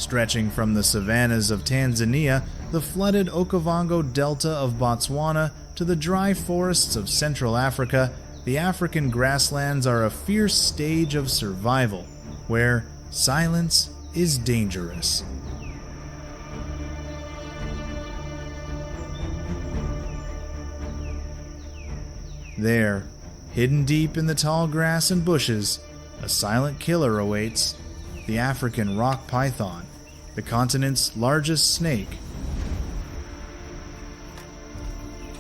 Stretching from the savannas of Tanzania, the flooded Okavango Delta of Botswana, to the dry forests of Central Africa, the African grasslands are a fierce stage of survival, where silence is dangerous. There, hidden deep in the tall grass and bushes, a silent killer awaits, the African rock python, the continent's largest snake.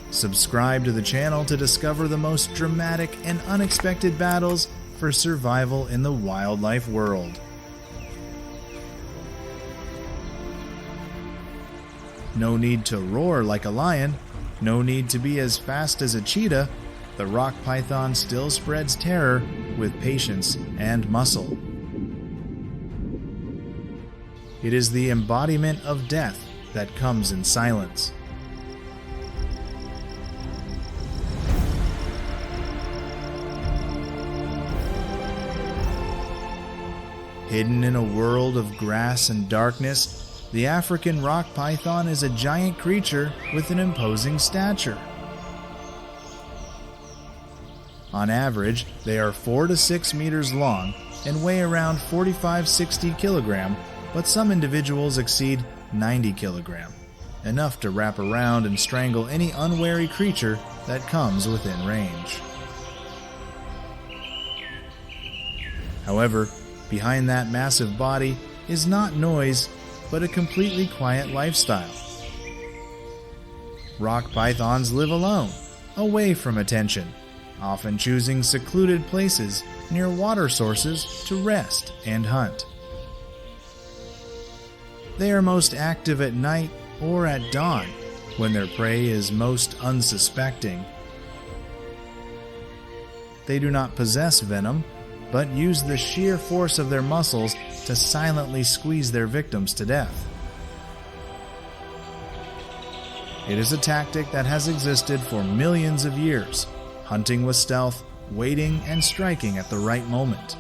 Subscribe to the channel to discover the most dramatic and unexpected battles for survival in the wildlife world. No need to roar like a lion, no need to be as fast as a cheetah. The rock python still spreads terror with patience and muscle. It is the embodiment of death that comes in silence. Hidden in a world of grass and darkness, the African rock python is a giant creature with an imposing stature. On average, they are 4 to 6 meters long and weigh around 45-60 kilograms, but some individuals exceed 90 kilograms, enough to wrap around and strangle any unwary creature that comes within range. However, behind that massive body is not noise, but a completely quiet lifestyle. Rock pythons live alone, away from attention, often choosing secluded places near water sources to rest and hunt. They are most active at night or at dawn, when their prey is most unsuspecting. They do not possess venom, but use the sheer force of their muscles to silently squeeze their victims to death. It is a tactic that has existed for millions of years, hunting with stealth, waiting and striking at the right moment.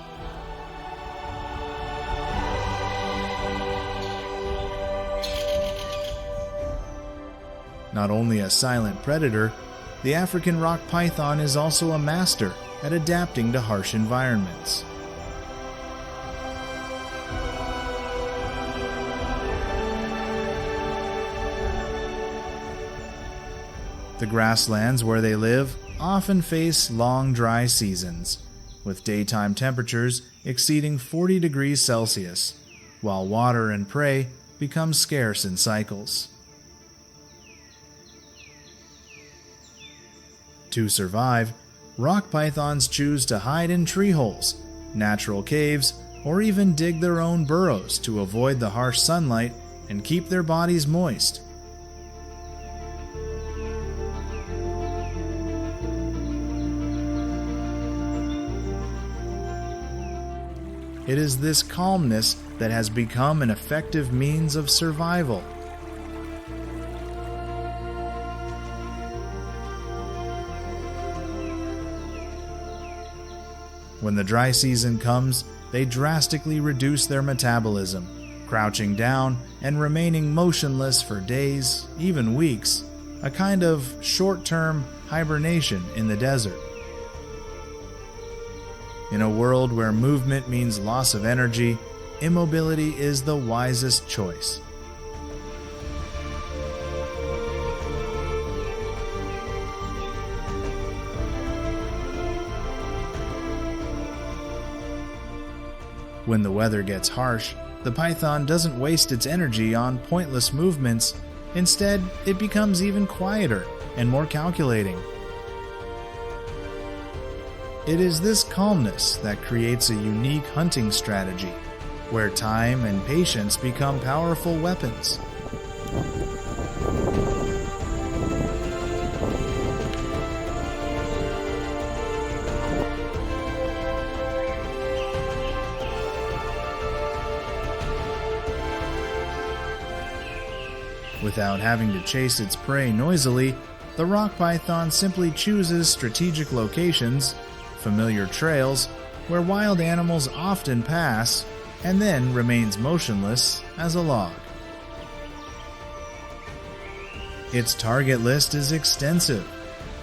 Not only a silent predator, the African rock python is also a master at adapting to harsh environments. The grasslands where they live often face long dry seasons, with daytime temperatures exceeding 40 degrees Celsius, while water and prey become scarce in cycles. To survive, rock pythons choose to hide in tree holes, natural caves, or even dig their own burrows to avoid the harsh sunlight and keep their bodies moist. It is this calmness that has become an effective means of survival. When the dry season comes, they drastically reduce their metabolism, crouching down and remaining motionless for days, even weeks, a kind of short-term hibernation in the desert. In a world where movement means loss of energy, immobility is the wisest choice. When the weather gets harsh, the python doesn't waste its energy on pointless movements. Instead, it becomes even quieter and more calculating. It is this calmness that creates a unique hunting strategy, where time and patience become powerful weapons. Without having to chase its prey noisily, the rock python simply chooses strategic locations, familiar trails, where wild animals often pass, and then remains motionless as a log. Its target list is extensive,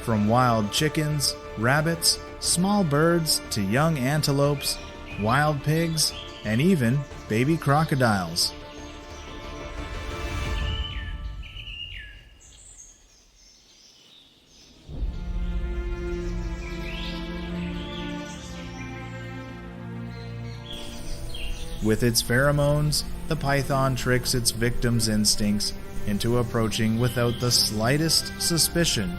from wild chickens, rabbits, small birds to young antelopes, wild pigs, and even baby crocodiles. With its pheromones, the python tricks its victim's instincts into approaching without the slightest suspicion.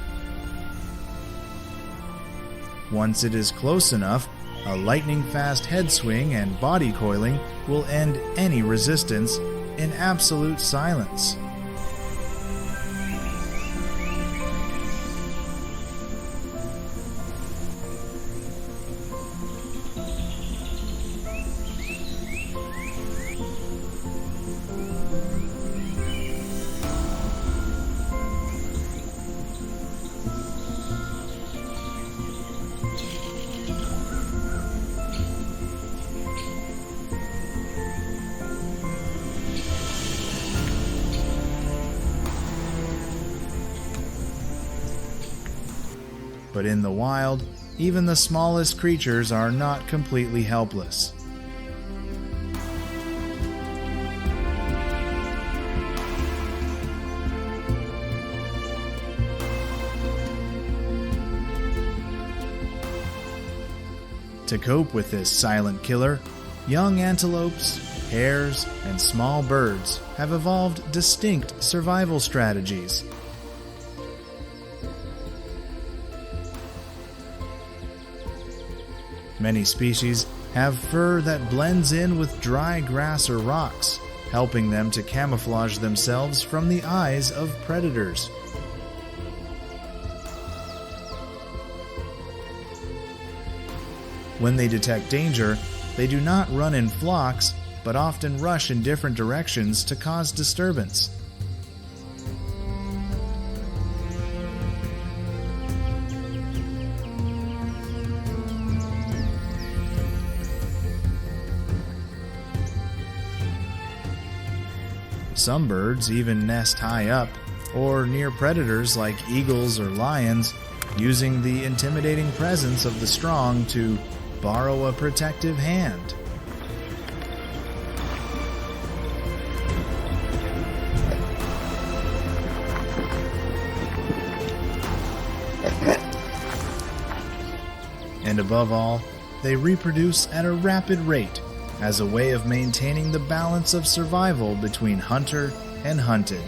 Once it is close enough, a lightning-fast head swing and body coiling will end any resistance in absolute silence. But in the wild, even the smallest creatures are not completely helpless. To cope with this silent killer, young antelopes, hares, and small birds have evolved distinct survival strategies. Many species have fur that blends in with dry grass or rocks, helping them to camouflage themselves from the eyes of predators. When they detect danger, they do not run in flocks, but often rush in different directions to cause disturbance. Some birds even nest high up, or near predators like eagles or lions, using the intimidating presence of the strong to borrow a protective hand. And above all, they reproduce at a rapid rate, as a way of maintaining the balance of survival between hunter and hunted.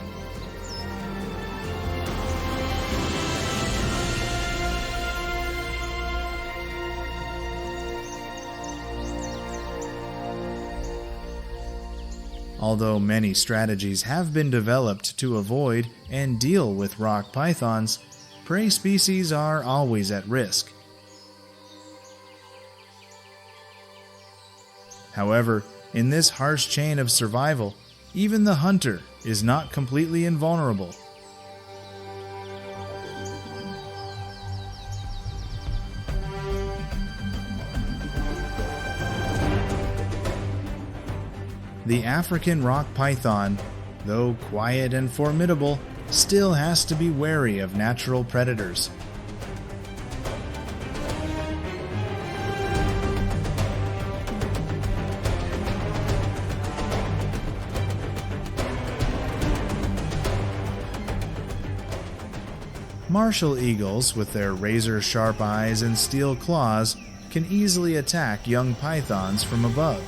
Although many strategies have been developed to avoid and deal with rock pythons, prey species are always at risk. However, in this harsh chain of survival, even the hunter is not completely invulnerable. The African rock python, though quiet and formidable, still has to be wary of natural predators. Martial eagles, with their razor-sharp eyes and steel claws, can easily attack young pythons from above.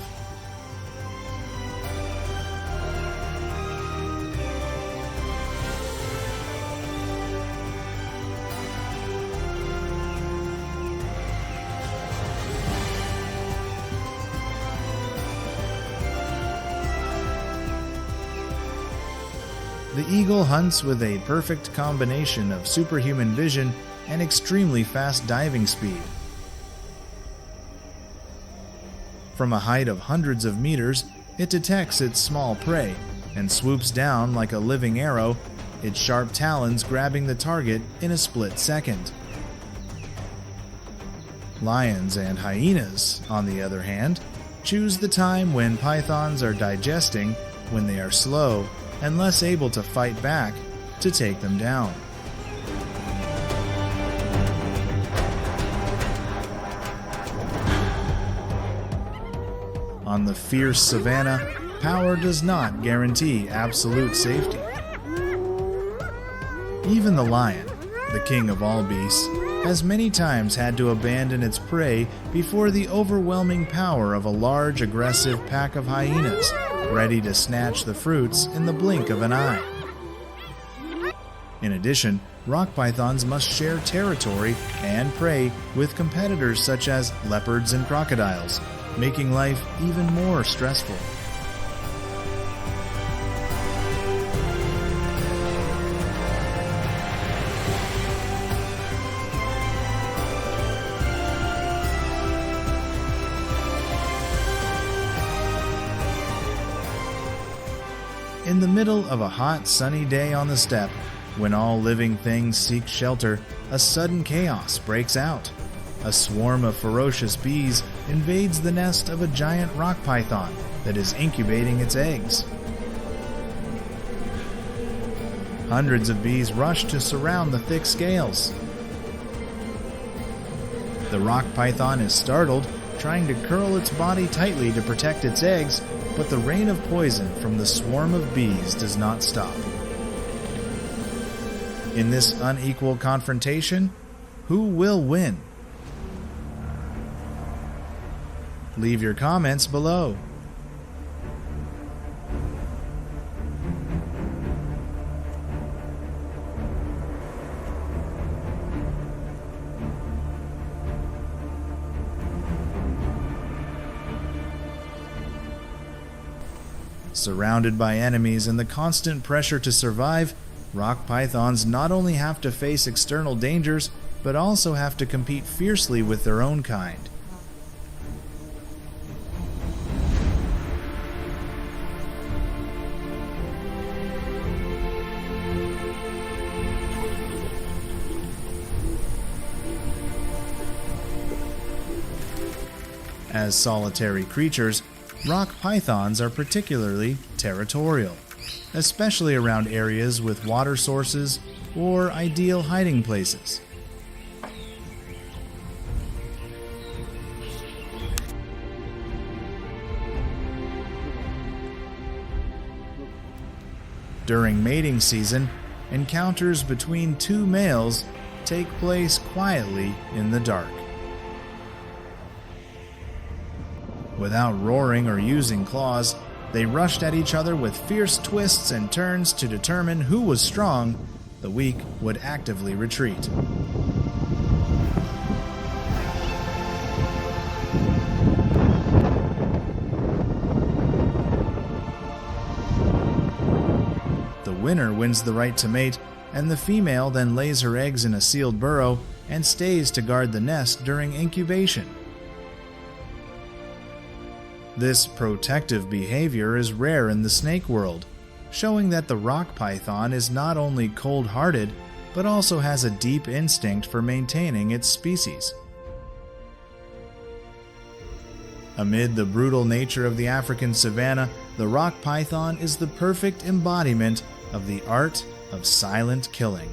The eagle hunts with a perfect combination of superhuman vision and extremely fast diving speed. From a height of hundreds of meters, it detects its small prey and swoops down like a living arrow, its sharp talons grabbing the target in a split second. Lions and hyenas, on the other hand, Choose the time when pythons are digesting, when they are slow and less able to fight back, to take them down. On the fierce savanna, power does not guarantee absolute safety. Even the lion, the king of all beasts, has many times had to abandon its prey before the overwhelming power of a large, aggressive pack of hyenas, ready to snatch the fruits in the blink of an eye. In addition, rock pythons must share territory and prey with competitors such as leopards and crocodiles, making life even more stressful. In the middle of a hot, sunny day on the steppe, when all living things seek shelter, a sudden chaos breaks out. A swarm of ferocious bees invades the nest of a giant rock python that is incubating its eggs. Hundreds of bees rush to surround the thick scales. The rock python is startled, trying to curl its body tightly to protect its eggs, but the rain of poison from the swarm of bees does not stop. In this unequal confrontation, who will win? Leave your comments below. Surrounded by enemies and the constant pressure to survive, rock pythons not only have to face external dangers, but also have to compete fiercely with their own kind. As solitary creatures, rock pythons are particularly territorial, especially around areas with water sources or ideal hiding places. During mating season, encounters between two males take place quietly in the dark. Without roaring or using claws, they rushed at each other with fierce twists and turns to determine who was strong. The weak would actively retreat. The winner wins the right to mate, and the female then lays her eggs in a sealed burrow and stays to guard the nest during incubation. This protective behavior is rare in the snake world, showing that the rock python is not only cold-hearted, but also has a deep instinct for maintaining its species. Amid the brutal nature of the African savanna, the rock python is the perfect embodiment of the art of silent killing.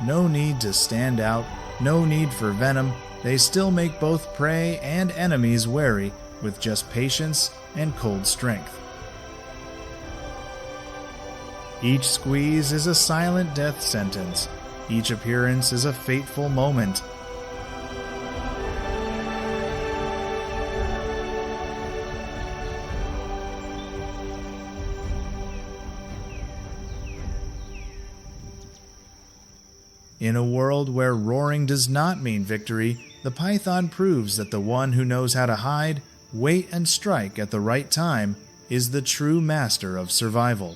No need to stand out, no need for venom. They still make both prey and enemies wary with just patience and cold strength. Each squeeze is a silent death sentence. Each appearance is a fateful moment. In a world where roaring does not mean victory, the python proves that the one who knows how to hide, wait, and strike at the right time is the true master of survival.